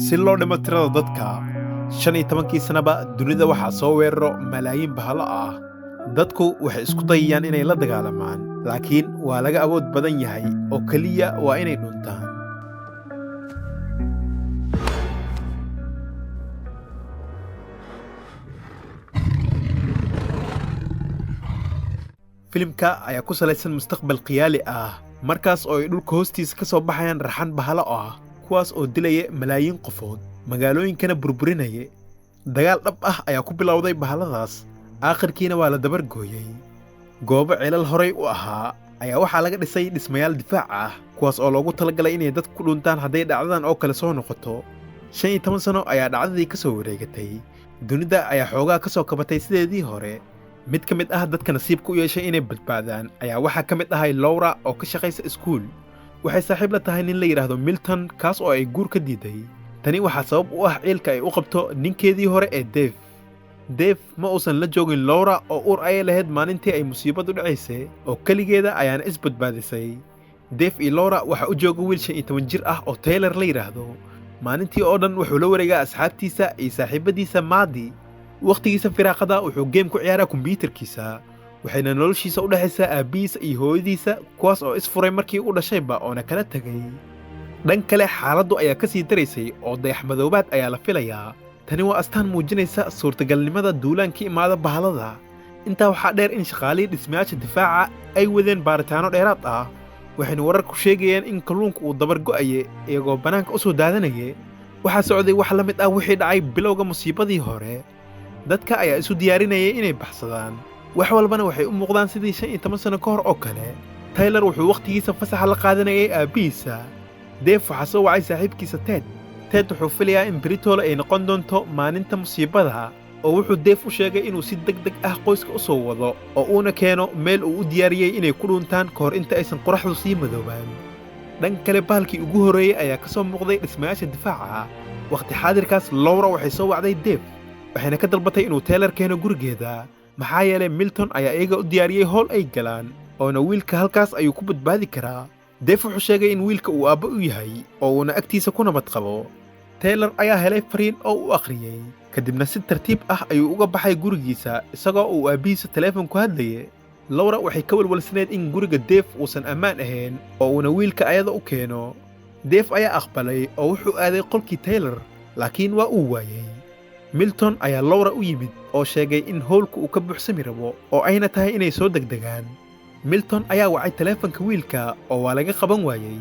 si loo dhimo tirada dadka. 15 sanaba dunida waxaa soo weeraro malaayiin bahalo ah. Dadku waxay isku dayayaan inay la dagaalamaan, laakiin waa laga awood badan yahay oo keliya waa inay dhuntaan. Filimka ayaa ku salaysan mustaqbal khiyaali ah, markaas oo ay dhulka hoostiisa ka soo baxayaan raxan bahalo ah, kuwaas oo dilaya malaayiin qofood, magaalooyinkana burburinaya. Dagaal dhab ah ayaa ku bilowday bahaladaas, aakhirkiina waa la dabar gooyay. Goobo ceelal horay u ahaa ayaa waxaa laga dhisay dhismayaal difaac ah, kuwaas oo loogu talagalay inay dadku ku dhuntaan hadday dhacdadan oo kale soo noqoto. 15 sano ayaa dhacdadii ka soo wareegatay. Dunida ayaa xoogaa ka soo kabatay sideedii hore. Mid ka mid ah dadka nasiibka u yeeshay inay badbaadaan ayaa waxaa ka mid ahay Laura oo ka shaqaysa iskuul. Waxay saaxiib la tahay nin la yidhaahdo Milton, kaas oo ay guur ka diiday. Tani waxaa sabab u ah ciilka ay u qabto ninkeedii hore ee Dave. Dave ma uusan la joogin Laura oo uur ayay lahayd maalintii ay musiibadu dhacaysay, oo keligeeda ayaana isbadbaadisay. Dave iyo Laura waxaa u jooga wiil 15 jir ah oo Taylor la yidhaahdo. Maalintii oo dhan wuxuu la wareegaa asxaabtiisa iyo saaxiibadiisa Maddie. Waqtigiisa firaaqada wuxuu game ku ciyaaraa kombiyuutarkiisa, waxayna noloshiisa u dhaxaysaa aabbihiisa iyo hooyadiisa, kuwaas oo isfuray markii uu dhashayba oona kala tegay. Dhan kale xaaladdu ayaa ka sii daraysay oo dayax-madoobaad ayaa la filayaa. Tani waa astaan muujinaysa suurtagalnimada duulaan ka imaada bahalada. Intaa waxaa dheer in shaqaalihii dhismayaasha difaaca ay wadeen baaritaano dheeraad ah, waxayna wararku sheegayaan in kalluunka uu dabar go'aye iyagoo bannaanka u soo daadanaya. Waxaa socday wax la mid ah wixii dhacay bilowga musiibadii hore. Dadka ayaa isu diyaarinayay inay baxsadaan, wax walbana waxay u muuqdaan sidii 15 sano ka hor oo kale. Taylor wuxuu waqtigiisa fasaxa la qaadanayay aabbihiisa. Dave waxaa soo wacay saaxiibkiisa Ted. Ted wuxuu filayaa in Britole ay noqon doonto maalinta musiibada, oo wuxuu Dave u sheegay inuu si degdeg ah qoyska u soo wado oo uuna keeno meel uu u diyaariyey inay ku dhuntaan ka hor inta aysan qoraxdu sii madoobaan. Dhan kale bahalkii ugu horreeyey ayaa ka soo muuqday dhismayaasha difaaca. Waqti xaadirkaas Laura waxay soo wacday Dave, waxayna ka dalbatay inuu Taylor keeno gurigeeda, maxaa yeelay Milton ayaa iyaga u diyaariyey howl ay galaan, oona wiilka halkaas ayuu ku badbaadi karaa. Dave wuxuu sheegay in wiilka uu aabbo u yahay oo uuna agtiisa ku nabad qabo. Taylor ayaa helay fariin oo u akhriyey, kadibna si tartiib ah ayuu uga baxay gurigiisa isagoo uu aabbihiisa taleefon ku hadlayay. Laura waxay ka walwalsaneyd in guriga Dave uusan ammaan ahayn oo uuna wiilka ayada u keeno. Dave ayaa aqbalay oo wuxuu aaday qolkii Taylor, laakiin waa uu waayay. Milton ayaa Laura u yimid oo sheegay in howlka uu ka buuxsami rabo oo ayna tahay inay soo degdegaan. Milton ayaa wacay taleefanka wiilka oo waa laga qaban waayay.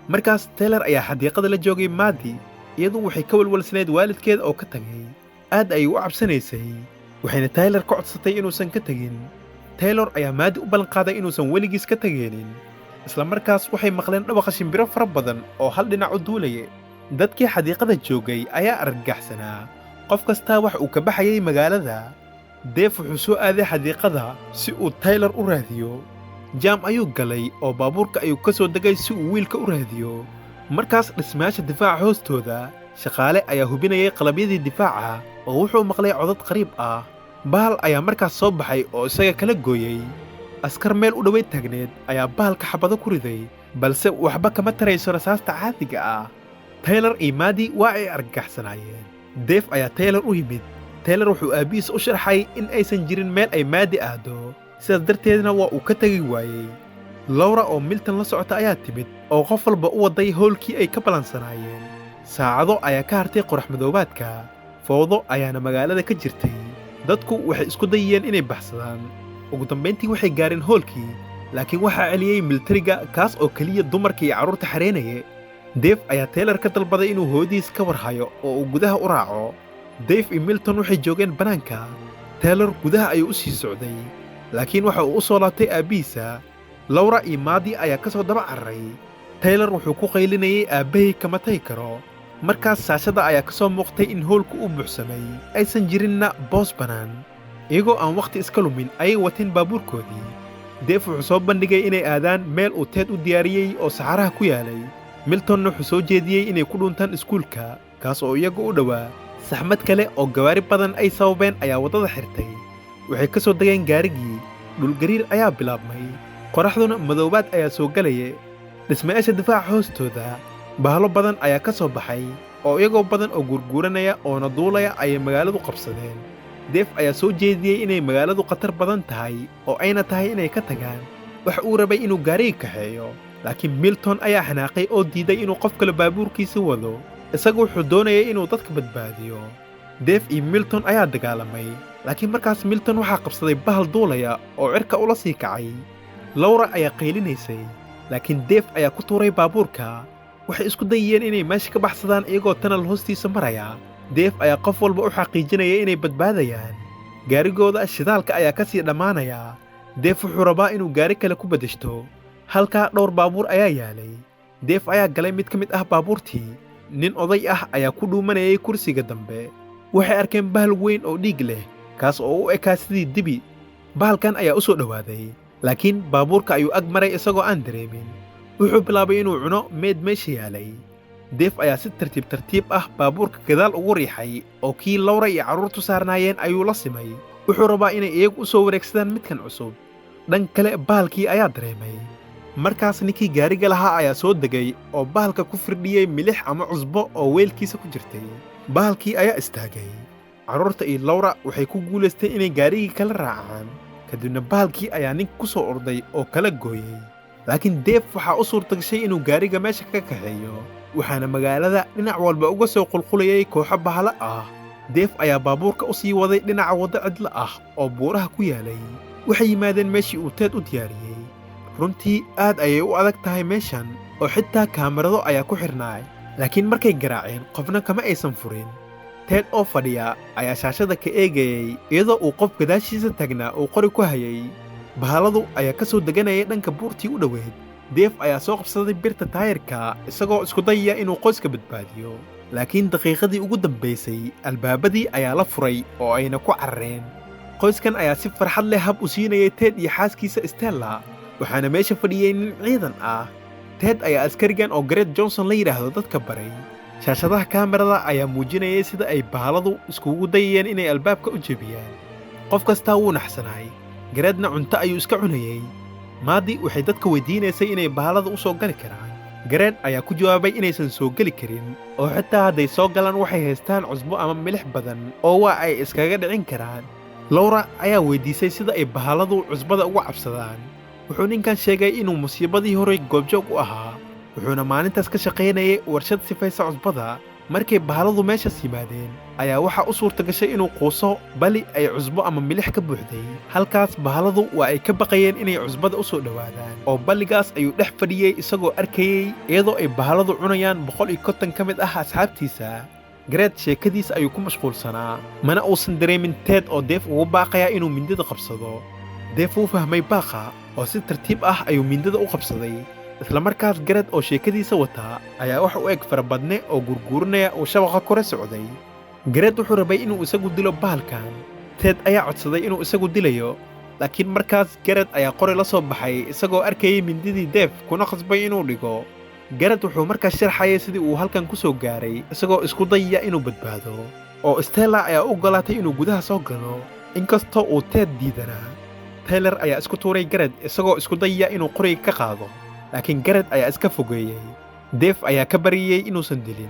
Markaas Taylor ayaa xadiiqada la joogay Maddie, iyadu waxay ka walwalsaneyd waalidkeed oo ka tagay. Aad ayay u cabsanaysay, waxayna Taylor ka codsatay inuusan ka tegin. Taylor ayaa Maddie u ballan qaaday inuusan weligiis ka tegeenin. Isla markaas waxay maqleen dhawaqa shimbiro fara badan oo hal dhinac u duulaya. Dadkii xadiiqada joogay ayaa argagaxsanaa. qof kastaa wax uu ka baxayay magaalada. Dave wuxuu soo aaday xadiiqada si uu Taylor u raadiyo. Jam ayuu galay oo baabuurka ayuu ka soo degay si uu wiilka u raadiyo. Markaas dhismayaasha difaaca hoostooda, shaqaale ayaa hubinayay qalabyadii difaaca oo wuxuu maqlay codad qariib ah. Bahal ayaa markaas soo baxay oo isaga kala gooyay. Askar meel u dhoweyd taagneed ayaa bahalka xabado ku riday, balse waxba kama tarayso rasaasta caadiga ah. Taylor iyo Maddie waa ay argagaxsanaayeen. Dave ayaa Taylor u yimid. Taylor wuxuu aabbihiisa u sharxay in aysan jirin meel ay Maddie aado, sidaas darteedna waa uu ka tegi waayey. Laura oo Milton la socota ayaa timid oo qof walba u waday howlkii ay ka balansanaayeen. Saacado ayaa ka hartay qorax madoobaadka, fowdo ayaana magaalada ka jirtay. Dadku waxay isku dayeen inay baxsadaan. Ugu dambayntii waxay gaareen howlkii, laakiin waxaa celiyey militariga, kaas oo keliya dumarka iyo carruurta xareynaya. Dave ayaa Taylor ka dalbaday inuu hooyadiis ka warhayo oo uu gudaha u raaco. Dave iyo Milton waxay joogeen bannaanka. Taylor gudaha ayuu u sii socday, laakiin waxa uu u soo laabtay aabbihiisa. Laura iyo Maddie ayaa ka soo daba cararay. Taylor wuxuu ku qaylinayay aabbahay kama tagi karo. Markaas saashada ayaa ka soo muuqtay in howlku uu buuxsamay, aysan jirinna boos bannaan. Iyagoo aan waqti iska lumin ayay wateen baabuurkoodii. Dave wuxuu soo bandhigay inay aadaan meel uu Ted u diyaariyey oo saxaraha ku yaalay. Milton wuxuu soo jeediyey inay ku dhuntaan iskuulka, kaas oo iyaga u dhowaa. Saxmad kale oo gawaari badan ay sababeen ayaa waddada xirtay. Waxay ka soo degeen gaarigii. Dhulgariir ayaa bilaabmay. Qoraxduna madoobaad ayaa soo galaya. Dhismayaasha difaaca hoostooda, bahalo badan ayaa ka soo baxay. oo iyagoo badan oo gurguuranaya oona duulaya ayay magaaladu qabsadeen. Deef ayaa soo jeediyey inay magaaladu khatar badan tahay oo ayna tahay inay ka tagaan. Waxa uu rabay inuu gaariga kaxeeyo, laakiin Milton ayaa xanaaqay oo diiday inuu qof kale baabuurkiisa wado. Isagu wuxuu doonayay inuu dadka badbaadiyo. Deef iyo Milton ayaa dagaalamay, laakiin markaas Milton waxaa qabsaday bahal duulaya oo cirka ula sii kacay. Laura ayaa qaylinaysay, laakiin Deef ayaa ku tuuray baabuurka. Waxay isku dayeen inay meesha ka baxsadaan iyagoo tanal hoostiisa maraya. Deef ayaa qof walba u xaqiijinaya inay badbaadayaan. Gaarigooda shidaalka ayaa ka sii dhammaanaya. Deef wuxuu rabaa inuu gaari kale ku beddeshto. Halkaa dhowr baabuur ayaa yaalay. Deef ayaa galay mid ka mid ah baabuurtii. Nin oday ah ayaa ku dhuumanayay kursiga dambe. Waxay arkeen bahal weyn oo dhiig leh, kaas oo u ekaa sidii dibi. Bahalkan ayaa u soo dhowaaday, laakiin baabuurka ayuu ag maray isagoo aan dareemin. Wuxuu bilaabay inuu cuno meed meesha yaalay. Deef ayaa si tartiib tartiib ah baabuurka gadaal ugu riixay oo kii Laura iyo carruurtu saarnaayeen ayuu la simay. Wuxuu rabaa inay iyagu u soo wareegsadaan midkan cusub. Dhan kale bahalkii ayaa dareemay. Markaas ninkii gaariga lahaa ayaa soo degay oo bahalka ku firdhiyey milix ama cusbo oo weelkiisa ku jirtay. Bahalkii ayaa istaagay. Carruurta iyo Laura waxay ku guulaysteen inay gaarigii kala raacaan. Kadibna bahalkii ayaa ninka ku soo orday oo kala gooyey. Laakiin Deef waxaa u suurtagashay inuu gaariga meesha ka kaxeeyo. Waxaana magaalada dhinac walba uga soo qulqulayay kooxo bahalo ah. Deef ayaa baabuurka u sii waday dhinaca waddo cidlo ah oo buuraha ku yaalay. Waxay yimaadeen meeshii uu Ted u diyaariyey. Runtii aad ayay u adag tahay meeshan oo xitaa kaamirado ayaa ku xirnaay. Laakiin markay garaaceen qofna kama aysan furin. Ted oo fadhiya ayaa shaashada ka eegayay iyadoo uu qof gadaashiisa taagnaa uu qori ku hayay. Bahaladu ayaa ka soo deganayay dhanka buurtii u dhoweyd. Deef ayaa soo qabsaday birta taayirka isagoo isku dayaya inuu qoyska badbaadiyo. Laakiin daqiiqadii ugu dambaysay albaabadii ayaa la furay oo ayna ku carareen. Qoyskan ayaa si farxad leh hab u siinayay Ted iyo xaaskiisa Stella. Waxaana meesha fadhiyey nin ciidan ah. Ted ayaa askarigan oo Gareth Johnson la yidhaahdo dadka baray. Shaashadaha kaamirada ayaa muujinayay sida ay bahaladu iskugu dayayeen inay albaabka u jebiyaan. Qof kastaa wuu naxsanaay. Garethna cunto ayuu iska cunayay. Maadi waxay dadka weydiinaysay inay bahalada u soo gali karaan. Gareth ayaa ku jawaabay inaysan soo geli karin, oo xitaa hadday soo galaan waxay haystaan cusbo ama milix badan oo waa ay iskaga dhicin karaan. Laura ayaa weydiisay sida ay bahaladu cusbada uga cabsadaan. Wuxuu ninkan sheegay inuu musiibadii hore goobjoog u ahaa. Wuxuuna maalintaas ka shaqaynayay warshad sifaysa cusbada. Markay bahaladu meeshaas yimaadeen ayaa waxaa u suurtagashay inuu quuso bali ay cusbo ama milix ka buuxday. Halkaas bahaladu waa ay ka baqayeen inay cusbada u soo dhowaadaan, oo balligaas ayuu dhex fadhiyey isagoo arkayey iyadoo ay bahaladu cunayaan 150 ka mid ah asxaabtiisa. Gareth sheekadiisa ayuu ku mashquulsanaa, mana uusan dareemin Ted oo Deef ugu baaqaya inuu mindida qabsado. Deef wuu fahmay baaqa oo si tartiib ah ayuu mindida u qabsaday. Isla markaas Gareth oo sheekadiisa wataa ayaa wax u eg farabadne oo gurguurinaya oo shabaqa kore socday. Gareth wuxuu rabay inuu isagu dilo bahalkan. Ted ayaa codsaday inuu isagu dilayo, laakiin markaas Gareth ayaa qori la soo baxay isagoo arkayay mindidii Deef kuna khasbay inuu dhigo. Gareth wuxuu markaas sharxayay sidii uu halkan ku soo gaaray isagoo isku dayaya inuu badbaado. Oo Stella ayaa u ogolaatay inuu gudaha soo galo, inkastoo uu Ted diidanaa. Taylor ayaa isku tuuray Gareth isagoo isku dayaya inuu qoriga ka qaado, laakiin Gareth ayaa iska fogeeyey. Deef ayaa ka bariyey inuusan dilin.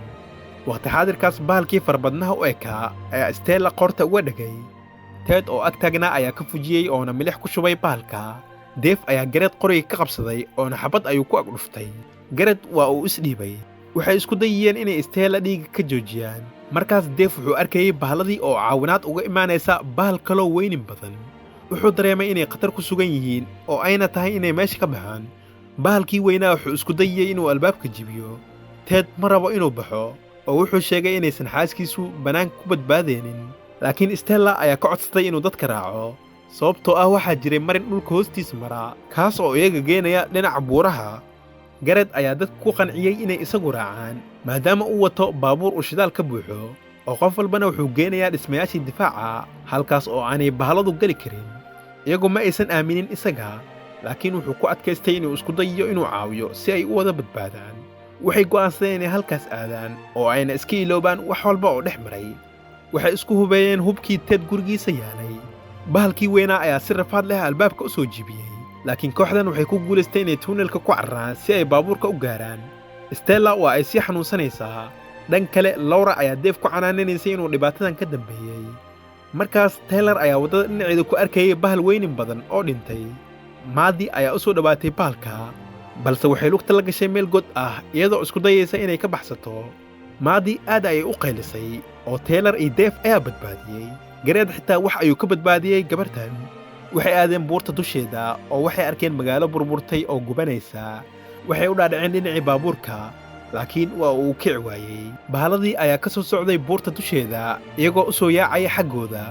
Waqti xaadirkaas bahalkii farbadnaha u ekaa ayaa Stella qorta uga dhagay. Ted oo ag taagnaa ayaa ka fujiyey oona milix ku shubay bahalka. Deef ayaa Gareth qoriga ka qabsaday oona xabad ayuu ku ag dhuftay. Gareth waa uu isdhiibay. Waxay isku dayeen inay Stella dhiigga ka joojiyaan. Markaas Deef wuxuu arkayay bahaladii oo caawinaad uga imaanaysa bahal kaloo weynin badan. Wuxuu dareemay inay khatar ku sugan yihiin oo ayna tahay inay meesha ka baxaan. Bahalkii weynaa wuxuu isku dayay inuu albaabka jibiyo. Ted ma rabo inuu baxo oo wuxuu sheegay inaysan xaaskiisu banaanka ku badbaadeenin. Laakiin Stella ayaa ka codsaday inuu dadka raaco, sababtoo ah waxaa jiray marin dhulka hoostiisa maraa kaas oo iyaga geenaya dhinaca buuraha. Gareth ayaa dadka ku qanciyey inay isagu raacaan maadaama uu wato baabuur uu shidaal ka buuxo, oo qof walbana wuxuu geenayaa dhismayaashii difaaca halkaas oo aanay bahaladu geli karin. Iyagu ma aysan aaminin isaga, laakiin wuxuu ku adkaystay inuu isku dayiyo inuu caawiyo si ay u wada badbaadaan. Waxay go'aansadeen inay halkaas aadaan oo ayna iska iloobaan wax walba oo dhex maray. Waxay isku hubeeyeen hubkii Ted gurigiisa yaalay. Bahalkii weynaa ayaa si rafaad leh albaabka u soo jibiyey, laakiin kooxdan waxay ku guulaysteen inay tunnelka ku cararaan si ay baabuurka u gaaraan. Stella waa ay sii xanuunsanaysaa. dhan kale Laura ayaa Dave ku canaaninaysay inuu dhibaatadan ka dambeeyey markaas Taylor ayaa waddada dhinaceeda ku arkayay bahal weynin badan oo dhintay Maddie ayaa u soo dhawaatay bahalka balse waxay lugta la gashay meel god ah iyadoo isku dayaysa inay ka baxsato Maddie aad ayay u qaylisay oo Taylor iyo Dave ayaa badbaadiyey Gareth xitaa wax ayuu ka badbaadiyey gabartan waxay aadeen buurta dusheeda oo waxay arkeen magaalo burburtay oo gubanaysa waxay u dhaadhaceen dhinacii baabuurka laakiin waa uu kici waayey bahaladii ayaa ka soo socday buurta dusheeda iyagoo u soo yaacaya xaggooda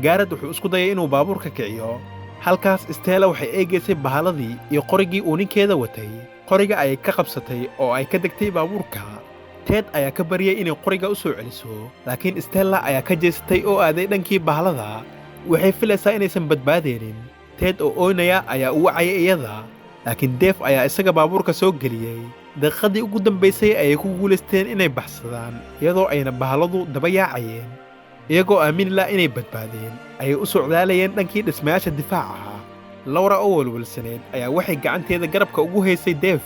Gareth wuxuu isku dayay inuu baabuurka kiciyo halkaas Stella waxay eegaysay bahaladii iyo qorigii uu ninkeeda watay qoriga ayay ka qabsatay oo ay ka degtay baabuurka Ted ayaa ka baryay inay qoriga u soo celiso laakiin Stella ayaa ka jeestay oo aaday dhankii bahalada waxay filaysaa inaysan badbaadeenin Ted oo oynaya ayaa u wacayay iyada laakiin Dave ayaa isaga baabuurka soo geliyey daqiiqadii ugu dambaysay ayay ku guulaysteen inay baxsadaan iyadoo ayna bahaladu daba yaacayeen iyagoo aamin la inay badbaadeen ayay u socdaalayeen dhankii dhismayaasha difaaca Laura oo walwalsaneed ayaa waxay gacanteeda garabka ugu haysay Dave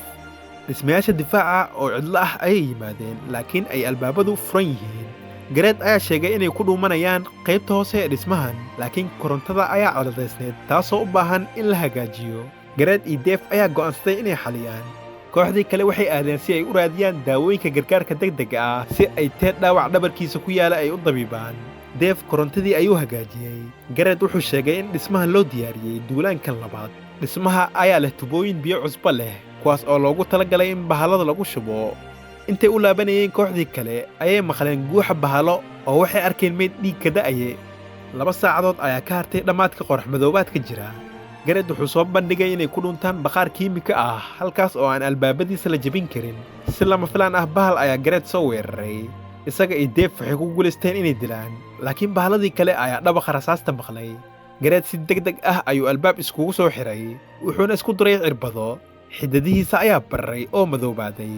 dhismayaasha difaaca oo cidlo ah ayay yimaadeen laakiin ay albaabadu furan yihiin Gareth ayaa sheegay inay ku dhuumanayaan qaybta hoose ee dhismahan laakiin korontada ayaa coladeysneed taasoo u baahan in la hagaajiyo Gareth iyo Dave ayaa go'aansaday inay xaliyaan kooxdii kale waxay aadeen si ay u raadiyaan daawooyinka gargaarka degdega ah si ay Ted dhaawac dhabarkiisa ku yaala ay u dabiibaan Dave korontadii ayuu hagaajiyey Gareth wuxuu sheegay in dhismahan loo diyaariyey duulaankan labaad dhismaha ayaa leh tubooyin biyo cusbo leh kuwaas oo loogu talagalay in bahalada lagu shubo intay u laabanayeen kooxdii kale ayay maqleen guuxa bahalo oo waxay arkeen meyd dhiig ka da'aye 2 saacadood ayaa ka hartay dhammaadka qorax madoobaadka jira Gareth wuxuu soo bandhigay inay ku dhuntaan baqaar kiimika ah halkaas oo aan albaabadiisa la jebin karin si lama filaan ah bahal ayaa Gareth soo weeraray isaga iyo Dave waxay ku guulaysteen inay dilaan laakiin bahaladii kale ayaa dhabaqa rasaasta maqlay Gareth si degdeg ah ayuu albaab iskugu soo xiray wuxuuna isku duray cirbado xidadihiisa ayaa bararay oo madoobaaday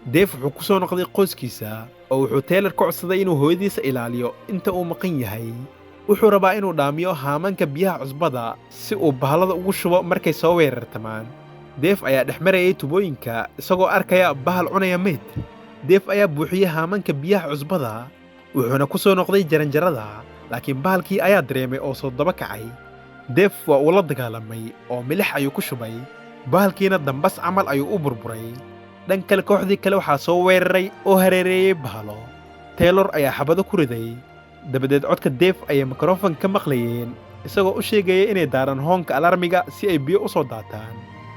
Dave wuxuu ku soo noqday qoyskiisa oo wuxuu Taylor ku codsaday inuu hooyadiisa ilaaliyo inta uu maqan yahay wuxuu rabaa inuu dhaamiyo haamanka biyaha cusbada si uu bahalada ugu shubo markay soo weerartamaan Dave ayaa dhex marayay tubooyinka isagoo arkaya bahal cunaya meyd Dave ayaa buuxiyey haamanka biyaha cusbada wuxuuna ku soo noqday jaranjarada laakiin bahalkii ayaa dareemay oo soo daba kacay Dave waa uu la dagaalamay oo milix ayuu ku shubay bahalkiina dambas camal ayuu u burburay dhan kale kooxdii kale waxaa soo weeraray oo hareereeyey bahalo Taylor ayaa xabado ku riday dabadeed codka Dave ayay mikrofon ka maqlayeen isagoo u sheegaya inay daaraan hoonka alarmiga si ay biyo u soo daataan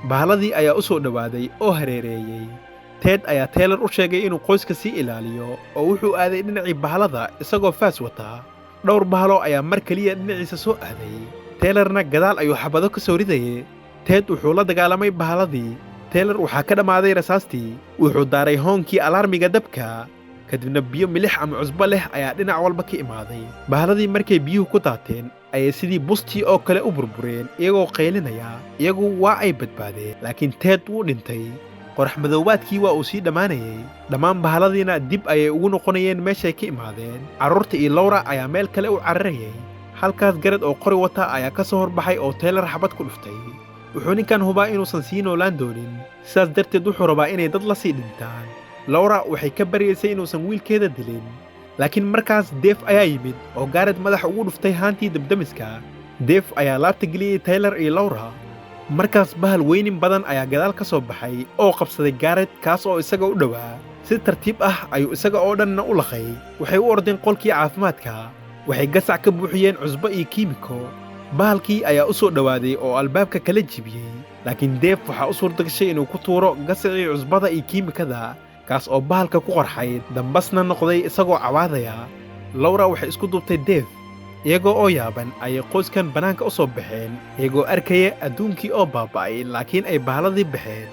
bahaladii ayaa u soo dhawaaday oo hareereeyey Ted ayaa Taylor u sheegay inuu qoyska sii ilaaliyo oo wuxuu aaday dhinacii bahalada isagoo faas wata dhowr bahalo ayaa mar kaliya dhinaciisa soo aaday Taylorna gadaal ayuu xabado ka soo ridayay Ted wuxuu la dagaalamay bahaladii Taylor waxaa ka dhammaaday rasaastii wuxuu daaray hoonkii alarmiga dabka kadibna biyo milix ama cusbo leh ayaa dhinac walba ka imaaday bahaladii markay biyuhu ku daateen ayay sidii bustii oo kale u burbureen iyagoo qaylinaya iyagu waa ay badbaadeen laakiin Ted wuu dhintay qorax madoobaadkii waa uu sii dhammaanayay dhammaan bahaladiina dib ayay ugu noqonayeen meeshay ka imaadeen carruurta iyo Laura ayaa meel kale u cararayay halkaas Gareth oo qori wata ayaa ka soo horbaxay oo Taylor xabad ku dhuftay wuxuu ninkan hubaa inuusan sii noolaan doonin sidaas darteed wuxuu rabaa inay dad la sii dhintaan Laura waxay ka baryaysay inuusan wiilkeeda dilin laakiin markaas Dave ayaa yimid oo Gareth madaxa ugu dhuftay haantii dabdamiska Dave ayaa laabta geliyey Taylor iyo Laura markaas bahal weynin badan ayaa gadaal ka soo baxay oo qabsaday Gareth kaas oo isaga u dhowaa si tartiib ah ayuu isaga oo dhanna u laqay waxay u ordeen qolkii caafimaadka waxay gasac ka buuxiyeen cusbo iyo kiimiko bahalkii ayaa u soo dhawaaday oo albaabka kala jibiyey laakiin Dave waxaa u suurtagashay inuu ku tuuro gasacii cusbada iyo kiimikada kaas oo bahalka ku qarxay dambasna noqday isagoo cawaadaya Laura waxay isku duubtay Dave iyagoo oo yaaban ayay qoyskan banaanka u soo baxeen iyagoo arkaya adduunkii oo baaba'ay laakiin ay bahaladii baxeen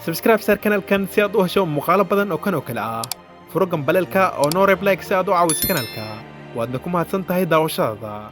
subscribe sar kanalkan si aad u hesho muuqaalo badan oo kan oo kale ah furo gambaleelka oo noo reeb like si aad u caawiso kanalka waadna ku mahadsan tahay daawashadaada